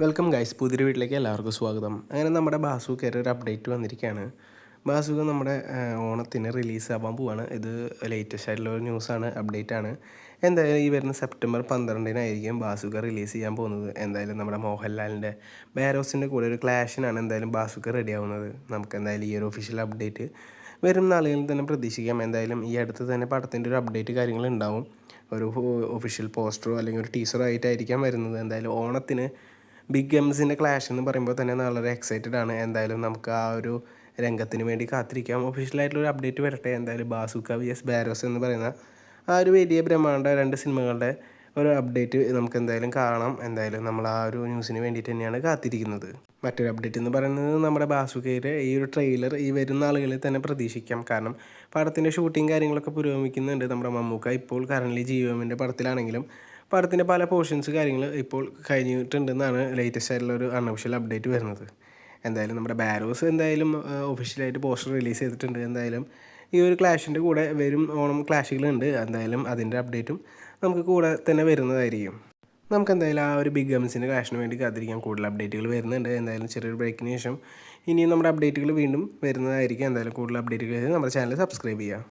Welcome guys, പുതിയൊരു വീട്ടിലേക്ക് എല്ലാവർക്കും സ്വാഗതം. അങ്ങനെ നമ്മുടെ ബാസൂക്കയുടെ ഒരു അപ്ഡേറ്റ് വന്നിരിക്കുകയാണ്. ബാസൂക്ക നമ്മുടെ ഓണത്തിന് റിലീസ് ആവാൻ പോവാണ്. ഇത് ലേറ്റസ്റ്റ് ആയിട്ടുള്ള ഒരു ന്യൂസാണ്, അപ്ഡേറ്റ് ആണ്. എന്തായാലും ഈ വരുന്ന സെപ്റ്റംബർ 12-നായിരിക്കും ബാസൂക്ക റിലീസ് ചെയ്യാൻ പോകുന്നത്. എന്തായാലും നമ്മുടെ മോഹൻലാലിൻ്റെ ബാരോസിൻ്റെ കൂടെ ഒരു ക്ലാഷിനാണ് എന്തായാലും ബാസൂക്ക റെഡി ആവുന്നത്. നമുക്ക് എന്തായാലും ഈ ഒരു ഒഫീഷ്യൽ അപ്ഡേറ്റ് വരും നാളുകളിൽ തന്നെ പ്രതീക്ഷിക്കാം. എന്തായാലും ഈ അടുത്ത് തന്നെ പടത്തിൻ്റെ ഒരു അപ്ഡേറ്റ് കാര്യങ്ങളുണ്ടാവും. ഒരു ഒഫീഷ്യൽ പോസ്റ്ററോ അല്ലെങ്കിൽ ഒരു ടീസറോ ആയിട്ടായിരിക്കാം വരുന്നത്. എന്തായാലും ഓണത്തിന് ബിഗ് എംസിൻ്റെ ക്ലാഷ് എന്ന് പറയുമ്പോൾ തന്നെ വളരെ എക്സൈറ്റഡ് ആണ്. എന്തായാലും നമുക്ക് ആ ഒരു രംഗത്തിന് വേണ്ടി കാത്തിരിക്കാം. ഒഫീഷ്യലായിട്ടുള്ളൊരു അപ്ഡേറ്റ് വരട്ടെ. എന്തായാലും ബാസൂക്ക വിഎസ് ബാരോസ് എന്ന് പറയുന്ന ആ ഒരു വലിയ ബ്രഹ്മാണ്ഡ 2 സിനിമകളുടെ ഒരു അപ്ഡേറ്റ് നമുക്ക് എന്തായാലും കാണാം. എന്തായാലും നമ്മൾ ആ ഒരു ന്യൂസിന് വേണ്ടിയിട്ട് തന്നെയാണ് കാത്തിരിക്കുന്നത്. മറ്റൊരു അപ്ഡേറ്റ് എന്ന് പറയുന്നത് നമ്മുടെ ബാസൂക്കയുടെ ഈ ഒരു ട്രെയിലർ ഈ വരുന്ന ആളുകളിൽ തന്നെ പ്രതീക്ഷിക്കാം. കാരണം പടത്തിൻ്റെ ഷൂട്ടിങ് കാര്യങ്ങളൊക്കെ പുരോഗമിക്കുന്നുണ്ട്. നമ്മുടെ മമ്മൂക്ക ഇപ്പോൾ കറൻറ്റ്ലി ജിയോമിൻ്റെ പടത്തിലാണെങ്കിലും പടത്തിൻ്റെ പല പോർഷൻസ് കാര്യങ്ങൾ ഇപ്പോൾ കഴിഞ്ഞിട്ടുണ്ടെന്നാണ് ലേറ്റസ്റ്റ് ആയിട്ടുള്ള ഒരു അൺഒഫീഷ്യൽ അപ്ഡേറ്റ് വരുന്നത്. എന്തായാലും നമ്മുടെ ബാരോസ് എന്തായാലും ഒഫീഷ്യലായിട്ട് പോസ്റ്റർ റിലീസ് ചെയ്തിട്ടുണ്ട്. എന്തായാലും ഈ ഒരു ക്ലാഷിൻ്റെ കൂടെ വരും ഓണം ക്ലാഷുകളുണ്ട്. എന്തായാലും അതിൻ്റെ അപ്ഡേറ്റും നമുക്ക് കൂടെ തന്നെ വരുന്നതായിരിക്കും. നമുക്ക് എന്തായാലും ആ ഒരു ബിഗ് എംസിൻ്റെ ക്ലാഷിന് വേണ്ടി കാത്തിരിക്കാം. കൂടുതൽ അപ്ഡേറ്റുകൾ വരുന്നുണ്ട്. എന്തായാലും ചെറിയൊരു ബ്രേക്കിന് ശേഷം ഇനിയും നമ്മുടെ അപ്ഡേറ്റുകൾ വീണ്ടും വരുന്നതായിരിക്കും. എന്തായാലും കൂടുതൽ അപ്ഡേറ്റുകൾ നമ്മുടെ ചാനൽ സബ്സ്ക്രൈബ് ചെയ്യുക.